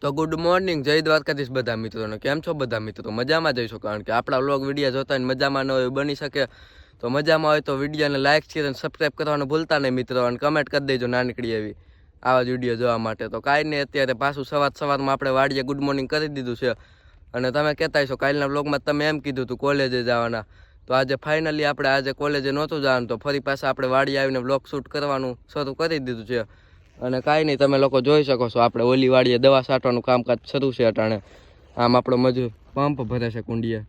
તો good morning, જય દ્વારકાધીશ બધા મિત્રોને. કેમ છો બધા મિત્રો? મજામાં જઈશું, કારણ કે આપણા વ્લોગ વિડીયો જોતા હોય મજામાં ન હોય બની શકે. તો મજામાં હોય તો વિડીયોને લાઇક શેર અને સબસ્ક્રાઈબ કરવાનું ભૂલતા નહીં મિત્રો, અને કમેન્ટ કરી દેજો નાનકડી એવી આવા જ વિડીયો જોવા માટે. તો કાંઈ નહીં, અત્યારે પાછું સવારમાં આપણે વાડીએ ગુડ મોર્નિંગ કરી દીધું છે. અને તમે કહેતા છો કાલના વ્લોગમાં તમે એમ કીધું હતું કોલેજે જવાના, તો આજે ફાઇનલી આપણે આજે કોલેજે નહોતું જવાનું, તો ફરી પાછા આપણે વાડીએ આવીને વ્લોગ શૂટ કરવાનું શરૂ કરી દીધું છે. અને કાંઈ નહીં, તમે લોકો જોઈ શકો છો આપણે ઓલી વાડીએ દવા છાંટવાનું કામકાજ શરૂ છે અટાણે. આમ આપણો મજૂર પંપ ભરે છે કુંડીએ.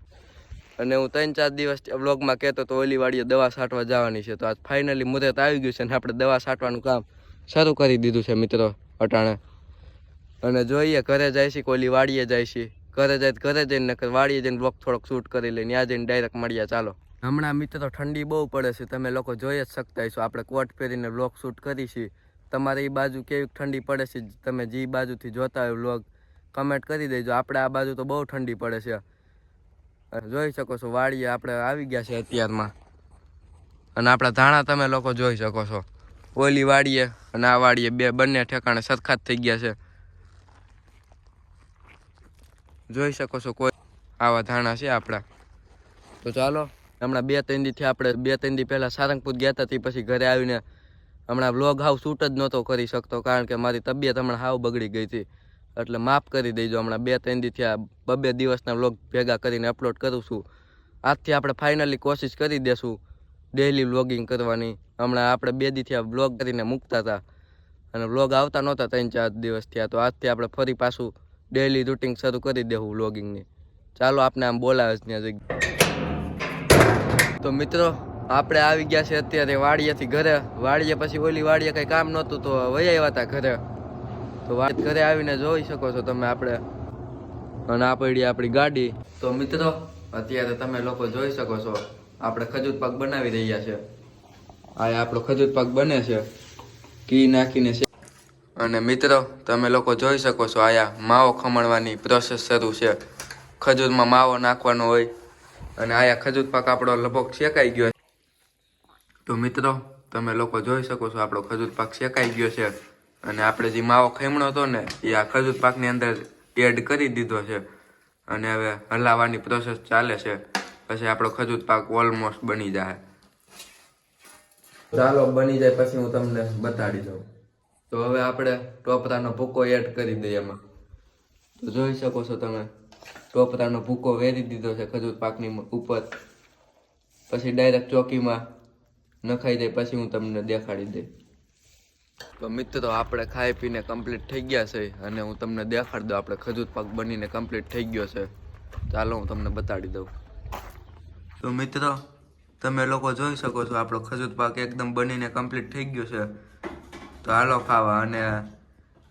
અને હું 3-4 દિવસ વ્લોગમાં કહેતો તો ઓલી વાડીએ દવા છાંટવા જવાની છે, તો આજ ફાઇનલી મુહૂર્ત આવી ગયું છે અને આપણે દવા છાંટવાનું કામ શરૂ કરી દીધું છે મિત્રો અટાણે. અને જોઈએ ઘરે જાય છે કે ઓલી વાડીએ જાય છે. ઘરે જઈને વાડીએ જઈને વ્લોગ થોડોક શૂટ કરી લઈને ત્યાં જઈને ડાયરેક્ટ મળ્યા. ચાલો. હમણાં મિત્રો ઠંડી બહુ પડે છે, તમે લોકો જોઈ જ શકતા છો. આપણે કોટ પહેરીને વ્લોગ શૂટ કરી છીએ. તમારે એ બાજુ કેવી ઠંડી પડે છે, તમે જે બાજુથી જોતા હોય વ્લોગ કમેન્ટ કરી દેજો. આપણે આ બાજુ તો બહુ ઠંડી પડે છે. જોઈ શકો છો વાડીએ આપણે આવી ગયા છે અત્યારમાં. અને આપણા ધાણા તમે લોકો જોઈ શકો છો. ઓલી વાડીએ અને આ વાડીએ બંને ઠેકાણે સરખા જ થઈ ગયા છે. જોઈ શકો છો કોઈ આવા ધાણા છે આપણા. તો ચાલો, હમણાં 2-3 દીથી આપણે 2-3 દી પહેલાં સારંગપુર ગયા હતા, તે પછી ઘરે આવીને હમણાં વ્લોગ હાવ શૂટ જ નહોતો કરી શકતો, કારણ કે મારી તબિયત હમણાં હાવ બગડી ગઈ હતી. એટલે માફ કરી દેજો. હમણાં 2-3 દીથી આ 2 દિવસના વ્લોગ ભેગા કરીને અપલોડ કરું છું. આજથી આપણે ફાઇનલી કોશિશ કરી દેશું ડેઈલી વ્લોગિંગ કરવાની. હમણાં આપણે 2 દીથી આ વ્લોગ કરીને મૂકતા હતા અને વ્લોગ આવતા નહોતા 3-4 દિવસ થયા, તો આજથી આપણે ફરી પાછું ડેઈલી રૂટિન શરૂ કરી દેવું વ્લોગિંગની. ચાલો, આપણે આમ બોલાવે છે ત્યાં જગ્યા. તો મિત્રો આપણે આવી ગયા છે અત્યારે વાડીએથી ઘરે. વાડીએ પછી ઓલી વાડીએ કંઈ કામ નહોતું તો વહી આવ્યા હતા ઘરે. તો ઘરે આવીને જોઈ શકો છો તમે આપણે. અને આ પડી આપણી ગાડી. તો મિત્રો અત્યારે તમે લોકો જોઈ શકો છો આપણે ખજૂર પાક બનાવી રહ્યા છે. આ આપણો ખજૂર પાક બને છે ઘી નાખીને છે. અને મિત્રો તમે લોકો જોઈ શકો છો આયા માવો ખમણવાની પ્રોસેસ શરૂ છે. ખજૂરમાં માવો નાખવાનો હોય. અને આયા ખજૂર પાક આપણો લગભગ શેકાઈ ગયો. તો મિત્રો તમે લોકો જોઈ શકો છો આપણો ખજૂર પાક શેકાઈ ગયો છે. અને આપણે જે માવો ખમણો હતો ને એ આ ખજૂર પાકની અંદર એડ કરી દીધો છે. અને હવે હલાવવાની પ્રોસેસ ચાલે છે. પછી આપણો ખજૂર પાક ઓલમોસ્ટ બની જાય. ચાલો, બની જાય પછી હું તમને બતાડી દઉં. તો હવે આપણે ટોપરાનો ભૂકો એડ કરી દઈએ એમાં. તો જોઈ શકો છો તમે ટોપરાનો ભૂકો વેરી દીધો છે ખજૂર પાકની ઉપર. પછી ડાયરેક્ટ ચોકીમાં નખાઈ દે, પછી હું તમને દેખાડી દઈ. તો મિત્રો આપણે ખાઈ પીને કમ્પ્લીટ થઈ ગયા છે અને હું તમને દેખાડી દઉં. આપણે ખજૂર પાક બનીને કમ્પ્લીટ થઈ ગયો છે. ચાલો હું તમને બતાડી દઉં. તો મિત્રો તમે લોકો જોઈ શકો છો આપણો ખજૂર પાક એકદમ બનીને કમ્પ્લીટ થઈ ગયો છે. તો હાલો ખાવા. અને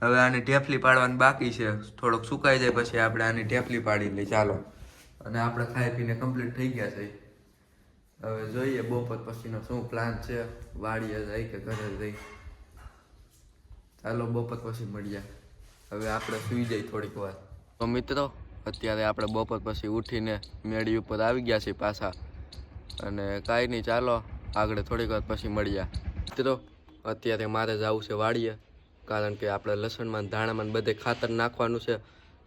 હવે આની ઢેફલી પાડવાની બાકી છે. થોડોક સુકાઈ જાય પછી આપણે આની ઢેફલી પાડી લઈ. ચાલો. અને આપણે ખાઈ પીને કમ્પ્લીટ થઈ ગયા છે. હવે જોઈએ બપોર પછીનો શું પ્લાન છે, વાડીએ જઈ કે ઘરે જઈ. ચાલો બપોર પછી મળ્યા. હવે આપણે સુઈ જઈએ થોડીક વાર. તો મિત્રો અત્યારે આપણે બપોર પછી ઉઠીને મેળી ઉપર આવી ગયા છીએ પાછા. અને કાંઈ નહીં, ચાલો આગળ થોડીક વાર પછી મળ્યા. મિત્રો અત્યારે મારે જવું છે વાડીએ, કારણ કે આપણે લસણમાં ધાણામાં બધે ખાતર નાખવાનું છે.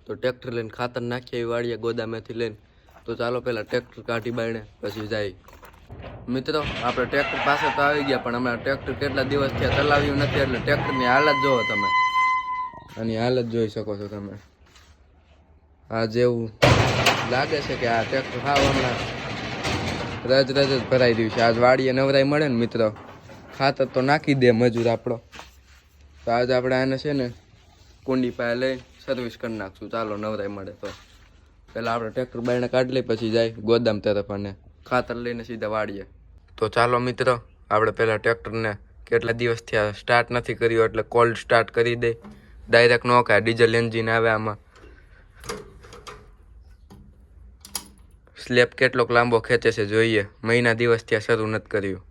તો ટ્રેક્ટર લઈને ખાતર નાખીએ વાડીએ ગોદામેથી લઈને. તો ચાલો પહેલાં ટ્રેક્ટર કાઢી બાયણે પછી જાય. મિત્રો આપણે ટ્રેક્ટર પાસે તો આવી ગયા, પણ હમણાં ટ્રેક્ટર કેટલા દિવસ થયા ચલાવ્યું નથી, એટલે ટ્રેક્ટરની હાલત જોવો તમે. આની હાલત જોઈ શકો છો તમે. આ જેવું લાગે છે કે આ ટ્રેક્ટર હાવ હમણાં રજ જ ભરાઈ રહ્યું છે. આજ વાડીએ નવરાઈ મળે ને મિત્રો, ખાતર તો નાખી દે મજૂર આપણો. તો આજે આપણે આને છે ને કુંડી પાસે લઈ સર્વિસ કરી નાખશું. ચાલો નવરાઈ મળે તો. પહેલાં આપણે ટ્રેક્ટર બાયણે કાઢી લઈ પછી જાય ગોદામ તરફ અને ખાતર લઈને સીધા વાડીએ. તો ચાલો મિત્રો આપણે પહેલાં ટ્રેક્ટરને કેટલા દિવસ થયા સ્ટાર્ટ નથી કર્યું, એટલે કોલ્ડ સ્ટાર્ટ કરી દે. ડાયરેક્ટ ન કાંઈ ડીઝલ એન્જિન આવે આમાં. સ્લેબ કેટલોક લાંબો ખેંચે છે જોઈએ. મહિના દિવસ ત્યાં શરૂ નથી કર્યું.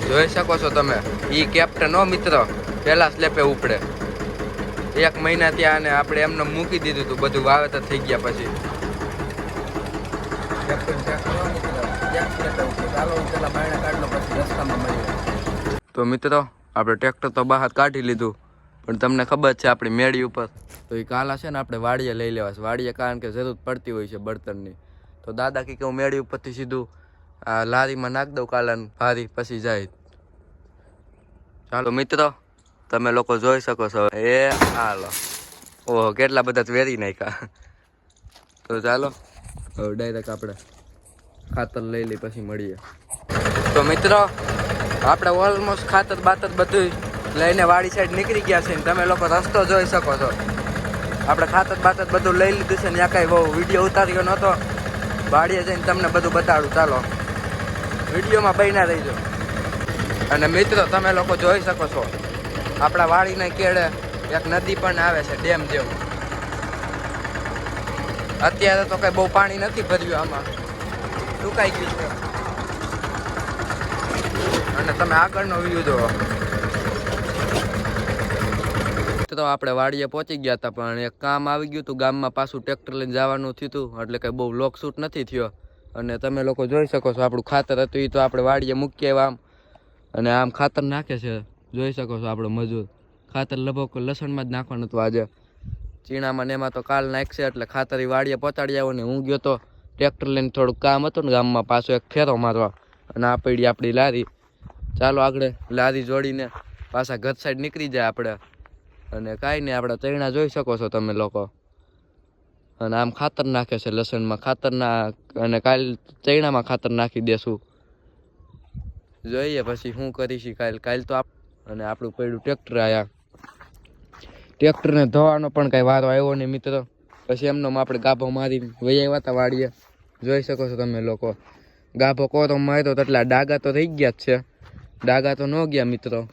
જોઈ શકો છો તમે ઈ કેપ્ટન હો મિત્રો, પહેલા સ્લેપે ઉપડે. 1 મહિના ત્યાં અને આપણે એમને મૂકી દીધું હતું બધું વાવેતર થઈ ગયા પછી. તો મિત્રો આપણે ટ્રેક્ટર તો બહાર કાઢી લીધું પણ તમને ખબર છે આપણી મેળી ઉપર તો એ કાલા છે ને આપણે વાડીએ લઈ લેવા છે વાડીએ, કારણ કે જરૂર પડતી હોય છે બળતણની. તો દાદા કે હું મેળી ઉપરથી સીધું આ લારીમાં નાખ દઉં કાલાને ભારી, પછી જાય. ચાલો મિત્રો, તમે લોકો જોઈ શકો છો. હાલો, ઓહો કેટલા બધા વેરી નાખ્યા. તો ચાલો હવે ડાયરેક્ટ આપણે ખાતર લઈ લઈ, પછી મળીએ. તો મિત્રો આપણે ઓલમોસ્ટ ખાતર બાતર બધું લઈને વાડી સાઈડ નીકળી ગયા છે. તમે લોકો રસ્તો જોઈ શકો છો. આપણે ખાતર બાતર બધું લઈ લીધું છે ને ત્યાં કાંઈ બહુ વિડીયો ઉતાર્યો નહોતો. વાડીએ જઈને તમને બધું બતાડું, ચાલો વિડીયોમાં બન્યા રહીજો. અને મિત્રો તમે લોકો જોઈ શકો છો આપણા વાડીને કેળે એક નદી પણ આવે છે, ડેમ જેવું. અત્યારે તો કઈ બહુ પાણી નથી ભર્યું, આમાં સુકાઈ ગયું છે. અને તમે આગળનો વ્યૂ જુઓ. તો આપણે વાડીએ પહોંચી ગયા હતા, પણ એક કામ આવી ગયું હતું ગામમાં, પાછું ટ્રેક્ટર લઈને જવાનું થયું હતું, એટલે કઈ બહુ લોક શૂટ નથી થયો. અને તમે લોકો જોઈ શકો છો આપણું ખાતર હતું એ તો આપણે વાડીએ મૂકીએ આમ, અને આમ ખાતર નાખે છે. જોઈ શકો છો આપણો મજૂર. ખાતર લગભગ લસણમાં જ નાખવાનું હતું આજે, ચીણામાં ને એમાં તો કાલ નાખશે. એટલે ખાતર એ વાડીએ પહોંચાડી આવો ને હું ગયો તો ટ્રેક્ટર લઈને, થોડુંક કામ હતું ને ગામમાં, પાછો એક ફેરો મારવા. અને આ પડી આપણી લારી. ચાલો આગળ લારી જોડીને પાછા ઘર સાઈડ નીકળી જાય આપણે. અને કાંઈ નહીં, આપણા ચૈણા જોઈ શકો છો તમે લોકો. અને આમ ખાતર નાખે છે લસણમાં ખાતર ના, અને કાલ ચૈણામાં ખાતર નાખી દેશું. જોઈએ પછી શું કરીશું કાલ તો અને આપણું પડ્યું ટ્રેક્ટર આયા. ટ્રેક્ટરને ધોવાનો પણ કાંઈ વારો આવ્યો નહીં મિત્રો. પછી એમનો આપણે ગાભો મારી વહી આવ્યા હતા વાડીએ. જોઈ શકો છો તમે લોકો. ગાભો કોરો માર્યો તો એટલા ડાગા તો થઈ ગયા જ છે, ડાગા તો ન ગયા મિત્રો.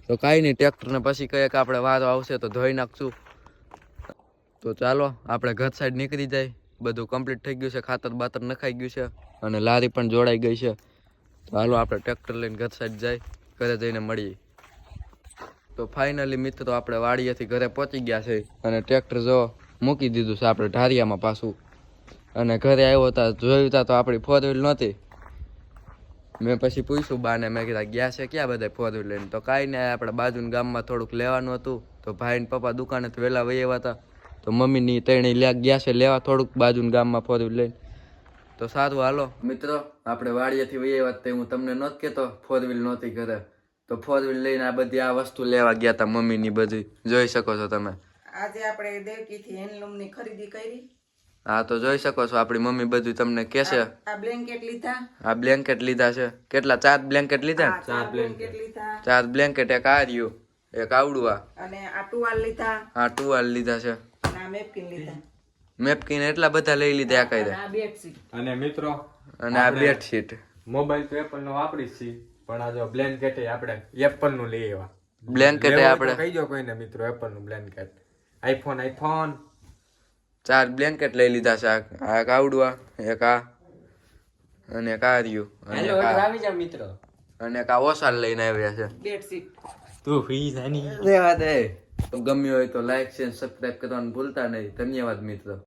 તો કાંઈ નહીં, ટ્રેક્ટરને પછી કહે કે આપણે વારો આવશે તો ધોઈ નાખશું. તો ચાલો આપણે ઘર સાઈડ નીકળી જાય. બધું કમ્પ્લીટ થઈ ગયું છે, ખાતર બાતર નખાઈ ગયું છે, અને લારી પણ જોડાઈ ગઈ છે. તો હાલો આપણે ટ્રેક્ટર લઈને ઘર સાઈડ જાય, ઘરે જઈને મળીએ. તો ફાઇનલી મિત્રો આપણે વાડીએથી ઘરે પહોંચી ગયા છે, અને ટ્રેક્ટર જો મૂકી દીધું છે આપણે ઢારિયામાં પાછું. અને ઘરે આવ્યો હતા, જોયું હતા તો આપણી ફોર વ્હીલ નહોતી. મેં પછી પૂછ્યું બાને, મેં કીધા ગયા છે ક્યાં બધા ફોર વ્હીલ લઈને? તો કાંઈ નહીં, આપણે બાજુના ગામમાં થોડુંક લેવાનું હતું. તો ભાઈ ને પપ્પા દુકાનેથી વહેલા વહી આવ્યા હતા, તો મમ્મીની ત્રણેય ગયા છે લેવા થોડુંક બાજુના ગામમાં ફોર વ્હીલ લઈને. તો સારું હાલો મિત્રો, આપણે વાડીએથી વહી આવ્યા તે હું તમને નહોતો કહેતો ફોર વ્હીલ નહોતી ઘરે. તો ફોર વ્હીલ લઈને આ બધી આ વસ્તુ લેવા ગયા હતા મમ્મીની બધી, જોઈ શકો છો તમે. આજે આપણે દેવકીથી હેન્ડલૂમની ખરીદી કરી. હા તો જોઈ શકો છો આપણી મમ્મી બધું તમને કહેશે. આ બ્લેન્કેટ લીધા. આ બ્લેન્કેટ લીધા છે. કેટલા? 4 બ્લેન્કેટ લીધા. 4 બ્લેન્કેટ લીધા. 4 બ્લેન્કેટ, એક આ રહ્યું, એક આવડું આ. અને આ ટુવાલ લીધા. હા ટુવાલ લીધા છે. અને આ મેપકિન લીધા. મેપકિન એટલા બધા લઈ લીધા આ કાયદા. આ બેડશીટ. અને મિત્રો અને આ બેડશીટ. મોબાઈલ તો એપલ નો વાપરી છે, પણ આ જો બ્લેન્કેટ આપણે એપલ નું લઈ આવ્યા. બ્લેન્કેટ આપણે કહી દો કોઈને મિત્રો, એપલ નું બ્લેન્કેટ. આઈફોન 4 બ્લેન્કેટ લઈ લીધા છે. આ એક આવડું, એક આ, અને એક આ રહ્યું, અને આવી જા મિત્રો. અને એક આ ઓસાલ લઈને આવ્યા છે. બેડશીટ. તું ફી જાની રેવા દે. તો ગમ્યું હોય તો લાઈક શેર સબસ્ક્રાઇબ કરવાનું ભૂલતા નહીં. ધન્યવાદ મિત્રો.